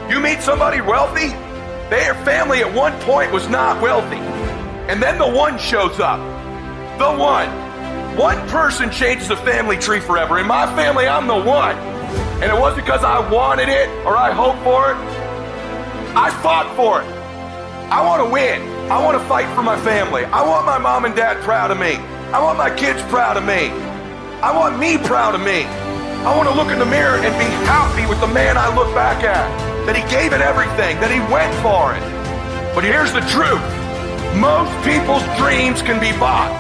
You meet somebody wealthy, their family at one point was not wealthy. And then the one shows up. The one. One person changes the family tree forever. In my family, I'm the one. And it wasn't because I wanted it or I hoped for it. I fought for it. I want to win. I want to fight for my family. I want my mom and dad proud of me. I want my kids proud of me. I want me proud of me. I want to look in the mirror and be happy with the man I look back at. That he gave it everything, that he went for it. But here's the truth. Most people's dreams can be bought.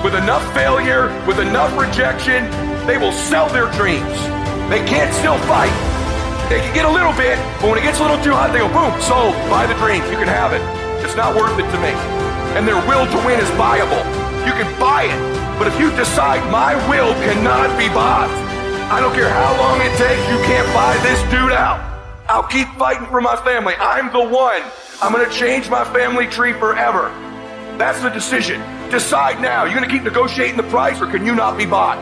With enough failure, with enough rejection, they will sell their dreams. They can't still fight. They can get a little bit, but when it gets a little too hot, they go, boom, sold, buy the dream, you can have it. It's not worth it to me. And their will to win is buyable. You can buy it, but if you decide my will cannot be bought, I don't care how long it takes, you can't buy this dude out. I'll keep fighting for my family. I'm the one. I'm gonna change my family tree forever. That's the decision. Decide now. You're gonna keep negotiating the price, or can you not be bought?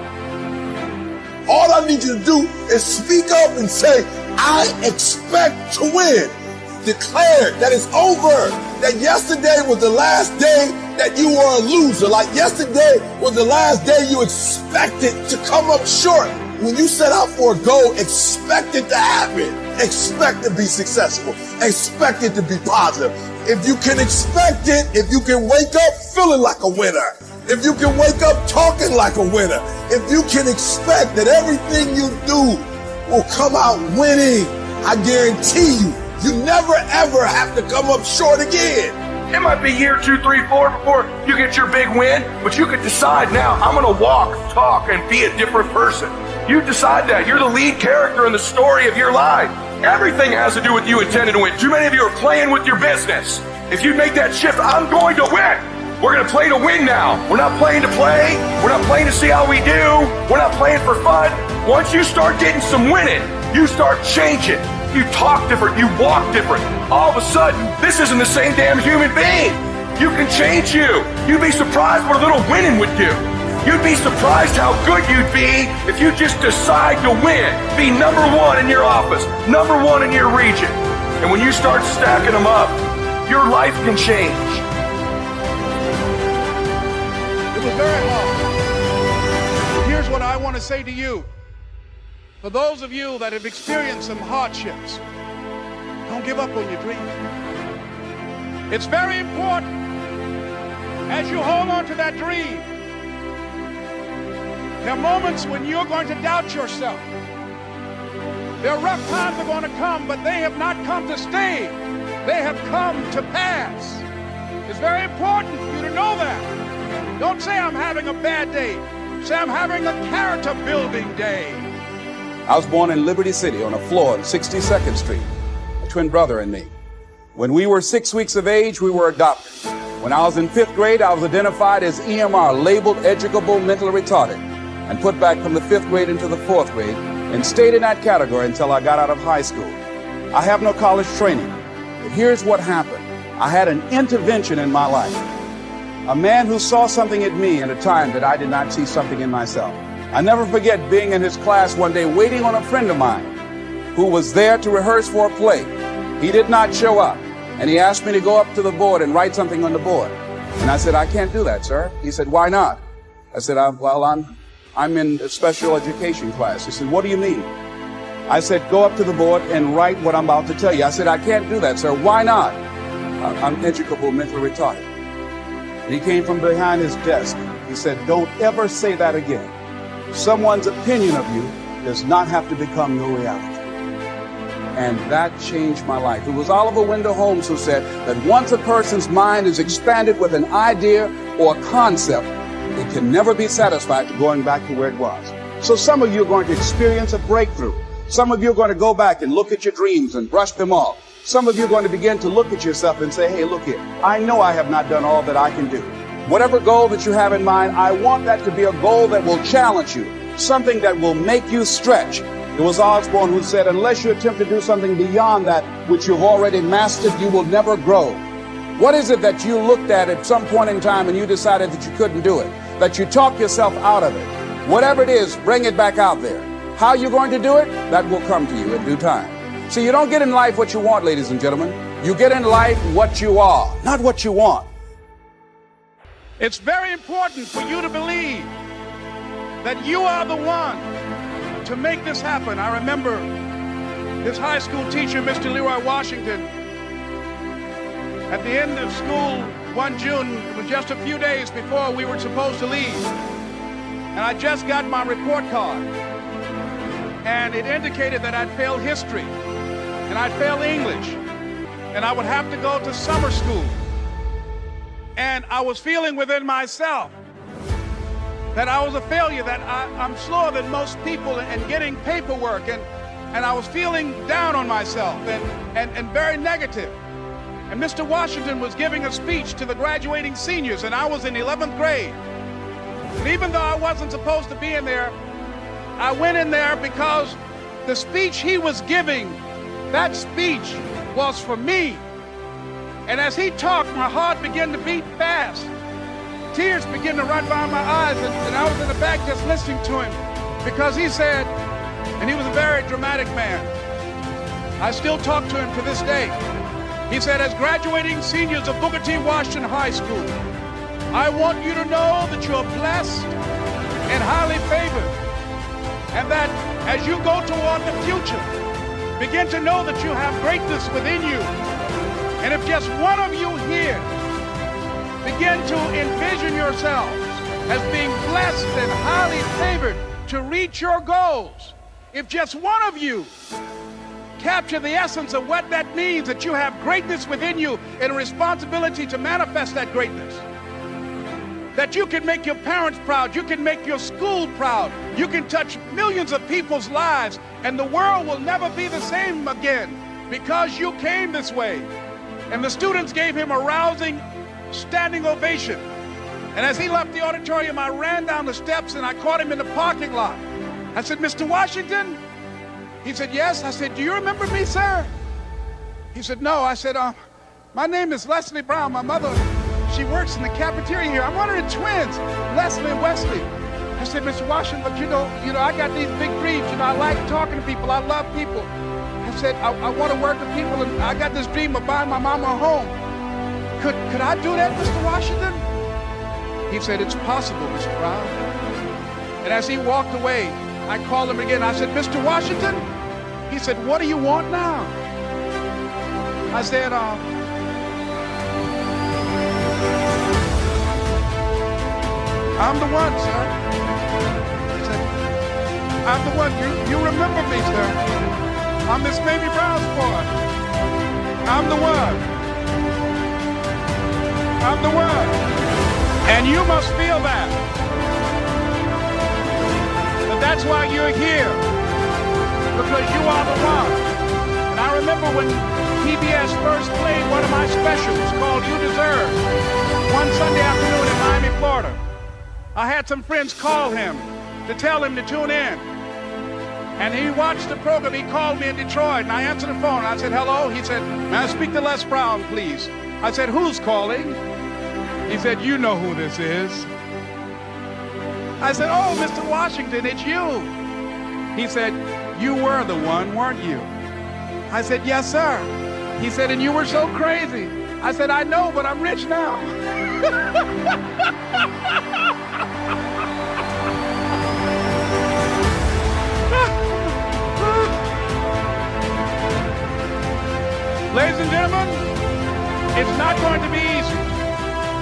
All I need you to do is speak up and say, I expect to win. Declare that it's over. That yesterday was the last day that you were a loser. Like yesterday was the last day you expected to come up short. When you set out for a goal, expect it to happen. Expect to be successful. Expect it to be positive. If you can expect it, if you can wake up feeling like a winner, if you can wake up talking like a winner, if you can expect that everything you do will come out winning, I guarantee you, you never ever have to come up short again. It might be year 2, 3, 4 before you get your big win, but you could decide now, I'm gonna walk, talk, and be a different person. You decide that. You're the lead character in the story of your life. Everything has to do with you intending to win. Too many of you are playing with your business. If you make that shift, I'm going to win. We're going to play to win now. We're not playing to play. We're not playing to see how we do. We're not playing for fun. Once you start getting some winning, you start changing. You talk different. You walk different. All of a sudden, this isn't the same damn human being. You can change you. You'd be surprised what a little winning would do. You'd be surprised how good you'd be if you just decide to win. Be number one in your office, number one in your region. And when you start stacking them up, your life can change. It was very hard. Here's what I want to say to you. For those of you that have experienced some hardships, don't give up on your dream. It's very important as you hold on to that dream. There are moments when you're going to doubt yourself. There are rough times that are going to come, but they have not come to stay. They have come to pass. It's very important for you to know that. Don't say I'm having a bad day. Say I'm having a character building day. I was born in Liberty City on a floor on 62nd Street, a twin brother and me. When we were 6 weeks of age, we were adopted. When I was in 5th grade, I was identified as EMR, labeled educable mentally retarded, and put back from the 5th grade into the 4th grade and stayed in that category until I got out of high school. I have no college training, but here's what happened. I had an intervention in my life. A man who saw something in me at a time that I did not see something in myself. I never forget being in his class one day waiting on a friend of mine who was there to rehearse for a play. He did not show up, and he asked me to go up to the board and write something on the board. And I said, I can't do that, sir. He said, why not? I said, I'm in a special education class. He said, what do you mean? I said, go up to the board and write what I'm about to tell you. I said, I can't do that, sir. Why not? I'm educable mentally retarded. And he came from behind his desk. He said, don't ever say that again. Someone's opinion of you does not have to become your reality. And that changed my life. It was Oliver Wendell Holmes who said that once a person's mind is expanded with an idea or a concept, it can never be satisfied to going back to where it was. So some of you are going to experience a breakthrough. Some of you are going to go back and look at your dreams and brush them off. Some of you are going to begin to look at yourself and say, hey, look here, I know I have not done all that I can do. Whatever goal that you have in mind, I want that to be a goal that will challenge you, something that will make you stretch. It was Osborne who said, unless you attempt to do something beyond that which you've already mastered, you will never grow. What is it that you looked at some point in time and you decided that you couldn't do it, that you talked yourself out of it? Whatever it is, bring it back out there. How you're going to do it, that will come to you in due time. See, you don't get in life what you want, ladies and gentlemen. You get in life what you are, not what you want. It's very important for you to believe that you are the one to make this happen. I remember this high school teacher, Mr. Leroy Washington, at the end of school one June, it was just a few days before we were supposed to leave, and I just got my report card, and it indicated that I'd failed history, and I'd failed English, and I would have to go to summer school. And I was feeling within myself that I was a failure, that I'm slower than most people in getting paperwork, and I was feeling down on myself and very negative. And Mr. Washington was giving a speech to the graduating seniors, and I was in 11th grade. And even though I wasn't supposed to be in there, I went in there because the speech he was giving, that speech was for me. And as he talked, my heart began to beat fast. Tears began to run down my eyes, and I was in the back just listening to him because he said, and he was a very dramatic man. I still talk to him to this day. He said, as graduating seniors of Booker T. Washington High School, I want you to know that you're blessed and highly favored, and that as you go toward the future, begin to know that you have greatness within you. And if just one of you here begin to envision yourselves as being blessed and highly favored to reach your goals, if just one of you capture the essence of what that means, that you have greatness within you and a responsibility to manifest that greatness, that you can make your parents proud, you can make your school proud, you can touch millions of people's lives, and the world will never be the same again because you came this way. And the students gave him a rousing standing ovation. And as he left the auditorium, I ran down the steps and I caught him in the parking lot. I said, Mr. Washington? He said, yes. I said, do you remember me, sir? He said, no. I said, my name is Leslie Brown. My mother, she works in the cafeteria here. I'm one of the twins, Leslie and Wesley. I said, Mr. Washington, but you know, I got these big dreams. I like talking to people. I love people. I said, I want to work with people, and I got this dream of buying my mama a home. Could I do that, Mr. Washington? He said, it's possible, Mr. Brown. And as he walked away, I called him again. I said, Mr. Washington? He said, what do you want now? I said, I'm the one, sir. He said, I'm the one. You remember me, sir. I'm Miss Baby Brown's boy. I'm the one. I'm the one. And you must feel that. But that's why you're here. Because you are the one. And I remember when PBS first played one of my specials called You Deserve, one Sunday afternoon in Miami, Florida. I had some friends call him to tell him to tune in. And he watched the program. He called me in Detroit, and I answered the phone. I said, hello. He said, may I speak to Les Brown, please? I said, who's calling? He said, you know who this is. I said, oh, Mr. Washington, it's you. He said, you were the one, weren't you? I said, yes, sir. He said, and you were so crazy. I said, I know, but I'm rich now. Ladies and gentlemen, it's not going to be easy.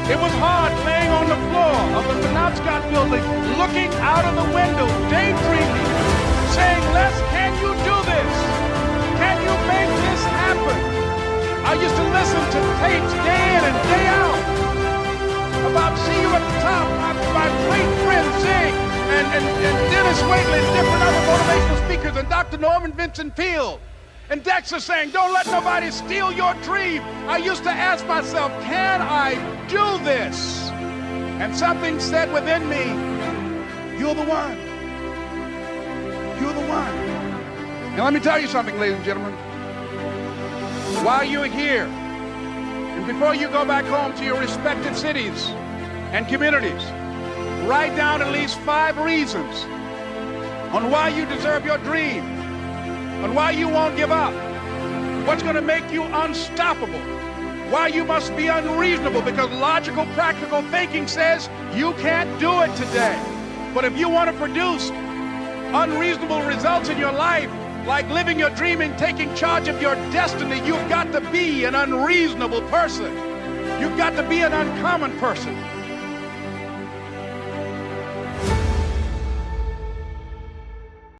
It was hard laying on the floor of the Penobscot building, looking out of the window, daydreaming, saying, Les, can you do this? Can you make this happen? I used to listen to tapes day in and day out about See You at the Top, my great friend Zig, and Dennis Waitley, and different other motivational speakers, and Dr. Norman Vincent Peale. And Dexter saying, don't let nobody steal your dream. I used to ask myself, can I do this? And something said within me, you're the one. You're the one. Now let me tell you something, ladies and gentlemen. While you're here, and before you go back home to your respective cities and communities, write down at least 5 reasons on why you deserve your dream, on why you won't give up, What's going to make you unstoppable? Why you must be unreasonable? Because logical, practical thinking says you can't do it today. But if you want to produce unreasonable results in your life, like living your dream and taking charge of your destiny, you've got to be an unreasonable person. You've got to be an uncommon person.